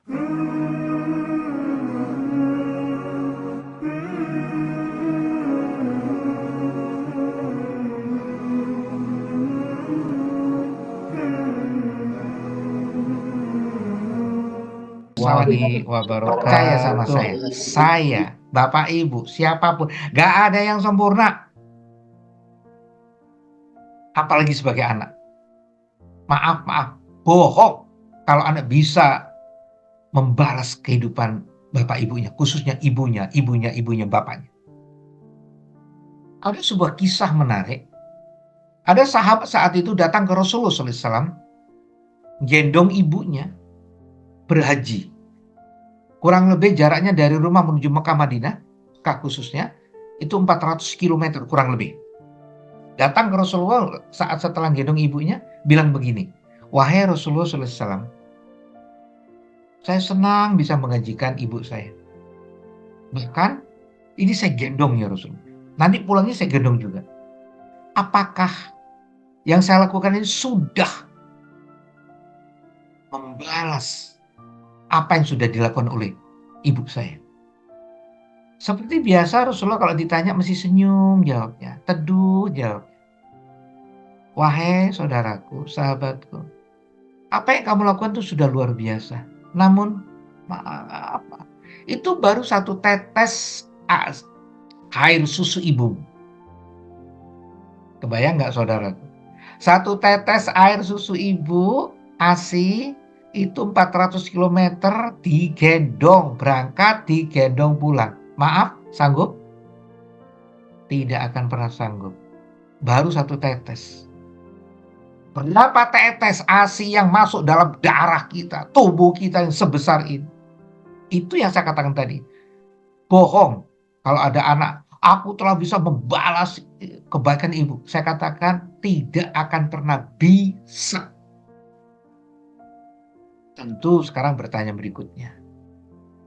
Warahmatullahi Percaya sama wabarakatuh. saya, Bapak Ibu, siapapun, gak ada yang sempurna, apalagi sebagai anak. Maaf, bohong kalau anak bisa membalas kehidupan bapak ibunya, khususnya ibunya bapaknya. Ada sebuah kisah menarik. Ada sahabat saat itu datang ke Rasulullah SAW, gendong ibunya berhaji. Kurang lebih jaraknya dari rumah menuju Mekah Madinah, Mekah khususnya, itu 400 km kurang lebih. Datang ke Rasulullah saat setelah gendong ibunya, bilang begini, wahai Rasulullah SAW, saya senang bisa mengajikan ibu saya. Bahkan ini saya gendong ya Rasulullah. Nanti pulangnya saya gendong juga. Apakah yang saya lakukan ini sudah membalas apa yang sudah dilakukan oleh ibu saya? Seperti biasa Rasulullah kalau ditanya mesti senyum jawabnya, teduh jawab. Wahai saudaraku, sahabatku, apa yang kamu lakukan itu sudah luar biasa. Namun, maaf, itu baru satu tetes air susu ibu. Kebayang nggak saudaraku? Satu tetes air susu ibu, ASI, itu 400 kilometer digendong, berangkat digendong pulang. Maaf, sanggup? Tidak akan pernah sanggup. Baru satu tetes. Berapa tetes ASI yang masuk dalam darah kita, tubuh kita yang sebesar ini. Itu yang saya katakan tadi. Bohong kalau ada anak, aku telah bisa membalas kebaikan ibu. Saya katakan tidak akan pernah bisa. Tentu sekarang bertanya berikutnya.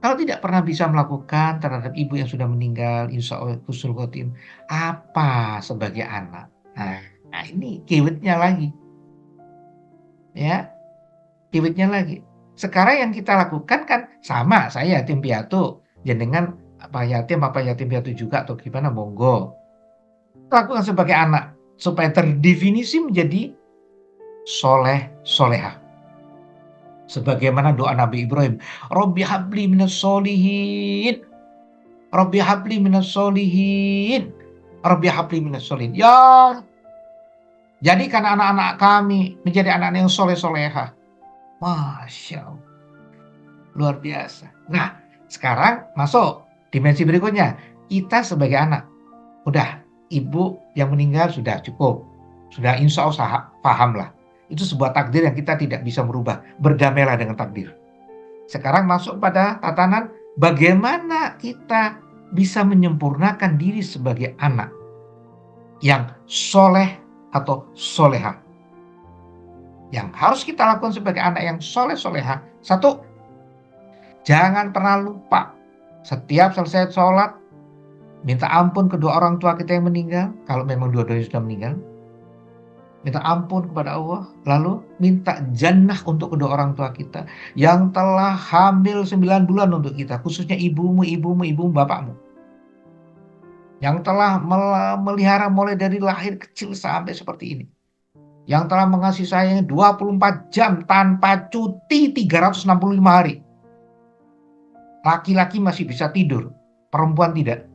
Kalau tidak pernah bisa melakukan terhadap ibu yang sudah meninggal, insya Allah husnul khotim, apa sebagai anak? Nah ini keywordnya lagi. Ya, keywordnya lagi. Sekarang yang kita lakukan kan sama, saya yatim piatu. Jenengan apa yatim piatu juga atau gimana, monggo. Lakukan sebagai anak supaya terdefinisi menjadi soleh solehah. Sebagaimana doa Nabi Ibrahim, Robbi habli minas solihin, Robbi habli minas solihin, Robbi habli minas solihin. Ya, jadikan anak-anak kami menjadi anak-anak yang soleh solehah. Masya Allah, luar biasa. Nah, sekarang masuk dimensi berikutnya. Kita sebagai anak, udah ibu yang meninggal sudah cukup, sudah insya Allah paham lah. Itu sebuah takdir yang kita tidak bisa merubah. Berdamailah dengan takdir. Sekarang masuk pada tatanan bagaimana kita bisa menyempurnakan diri sebagai anak yang soleh atau soleha. Yang harus kita lakukan sebagai anak yang soleh soleha. Satu, jangan pernah lupa setiap selesai sholat minta ampun kedua orang tua kita yang meninggal. Kalau memang dua-duanya sudah meninggal, minta ampun kepada Allah, lalu minta jannah untuk kedua orang tua kita yang telah hamil 9 bulan untuk kita, khususnya ibumu, bapakmu. Yang telah melihara mulai dari lahir kecil sampai seperti ini. Yang telah mengasihi sayangnya 24 jam tanpa cuti 365 hari. Laki-laki masih bisa tidur, perempuan tidak.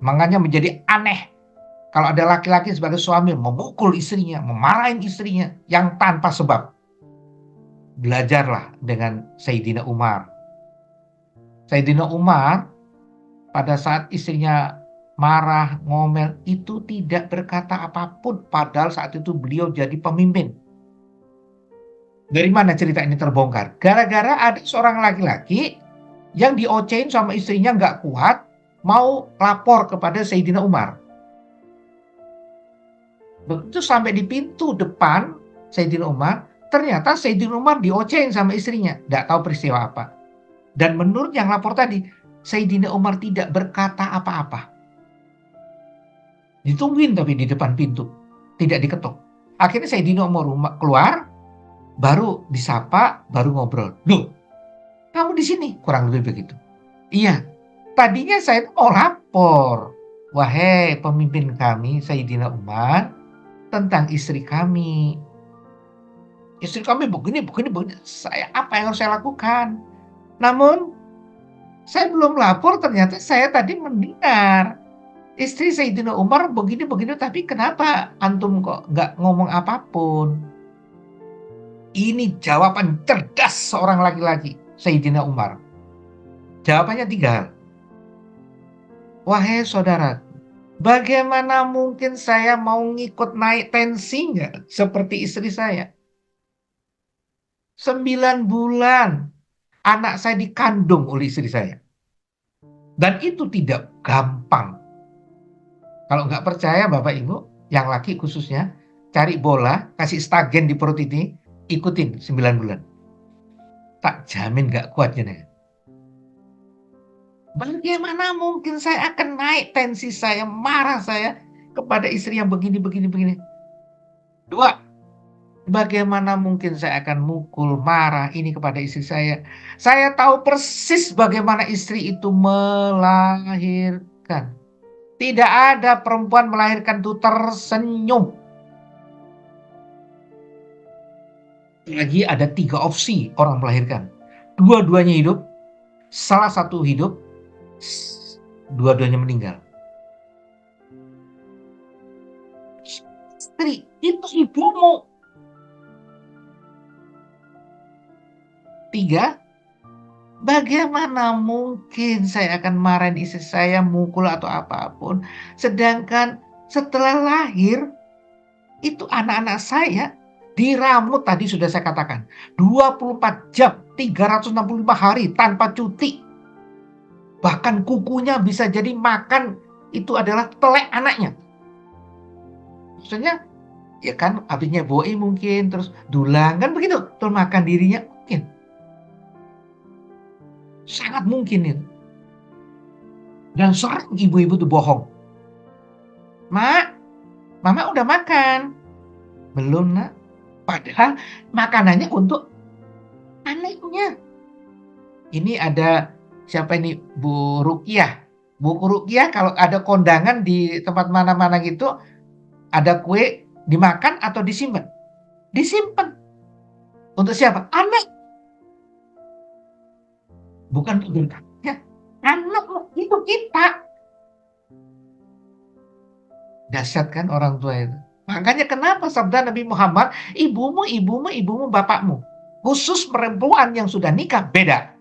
Makanya menjadi aneh kalau ada laki-laki sebagai suami memukul istrinya, memarahin istrinya yang tanpa sebab. Belajarlah dengan Sayyidina Umar. Sayyidina Umar pada saat istrinya marah, ngomel, itu tidak berkata apapun. Padahal saat itu beliau jadi pemimpin. Dari mana cerita ini terbongkar? Gara-gara ada seorang laki-laki yang diocehin sama istrinya nggak kuat, mau lapor kepada Sayyidina Umar. Begitu sampai di pintu depan Sayyidina Umar, ternyata Sayyidina Umar diocehin sama istrinya. Nggak tahu peristiwa apa. Dan menurut yang lapor tadi, Sayyidina Umar tidak berkata apa-apa. Ditungguin tapi di depan pintu. Tidak diketuk. Akhirnya Sayyidina Umar keluar, baru disapa, baru ngobrol. Loh, kamu di sini, kurang lebih begitu. Iya, tadinya saya itu mau lapor, wahai pemimpin kami, Sayyidina Umar, tentang istri kami. Istri kami begini, begini, begini. Apa yang harus saya lakukan? Namun, saya belum lapor, ternyata saya tadi mendengar istri Sayyidina Umar begini, begini, tapi kenapa antum kok nggak ngomong apapun? Ini jawaban cerdas seorang laki-laki, Sayyidina Umar. Jawabannya 3 hal. Wahai saudara, bagaimana mungkin saya mau ngikut naik tensi nggak seperti istri saya? 9 bulan anak saya dikandung oleh istri saya. Dan itu tidak gampang. Kalau nggak percaya Bapak Ibu, yang laki khususnya, cari bola, kasih stagen di perut ini, ikutin 9 bulan. Tak jamin nggak kuat jenengan. Bagaimana mungkin saya akan naik tensi saya, marah saya kepada istri yang begini, begini, begini. 2, bagaimana mungkin saya akan mukul, marah ini kepada istri saya. Saya tahu persis bagaimana istri itu melahirkan. Tidak ada perempuan melahirkan itu tersenyum. Lagi ada 3 opsi orang melahirkan. Dua-duanya hidup, salah satu hidup, dua-duanya meninggal. Istri, itu ibumu. 3, bagaimana mungkin saya akan marahin istri saya, mukul atau apapun. Sedangkan setelah lahir, itu anak-anak saya diramut tadi sudah saya katakan. 24 jam, 365 hari tanpa cuti. Bahkan kukunya bisa jadi makan, itu adalah telek anaknya. Maksudnya, ya kan habisnya boi mungkin, terus dulang, kan begitu. Terus makan dirinya, mungkin. Sangat mungkin itu. Dan sering ibu-ibu tuh bohong. Mak, mama udah makan. Belum nak. Padahal makanannya untuk anaknya. Ini ada siapa ini? Bu Rukiah. Bu Rukiah kalau ada kondangan di tempat mana-mana gitu, ada kue dimakan atau disimpan? Disimpan. Untuk siapa? Anak. Bukan untuk ya, anak itu kita. Dahsyat kan orang tua itu. Makanya kenapa sabda Nabi Muhammad, ibumu, ibumu, ibumu, bapakmu. Khusus perempuan yang sudah nikah, beda.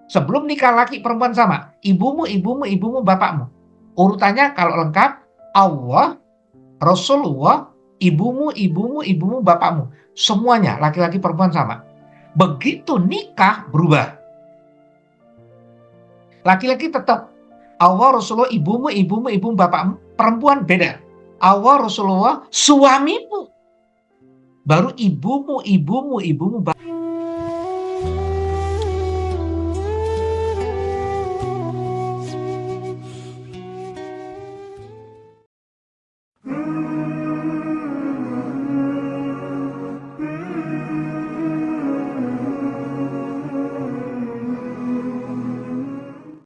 Sebelum nikah laki perempuan sama. Ibumu, ibumu, ibumu, bapakmu. Urutannya kalau lengkap, Allah, Rasulullah, ibumu, ibumu, ibumu, bapakmu. Semuanya laki-laki perempuan sama. Begitu nikah berubah. Laki-laki tetap Allah, Rasulullah, ibumu, ibumu, ibumu, bapakmu. Perempuan beda. Allah, Rasulullah, suamimu. Baru ibumu, ibumu, ibumu, bapakmu.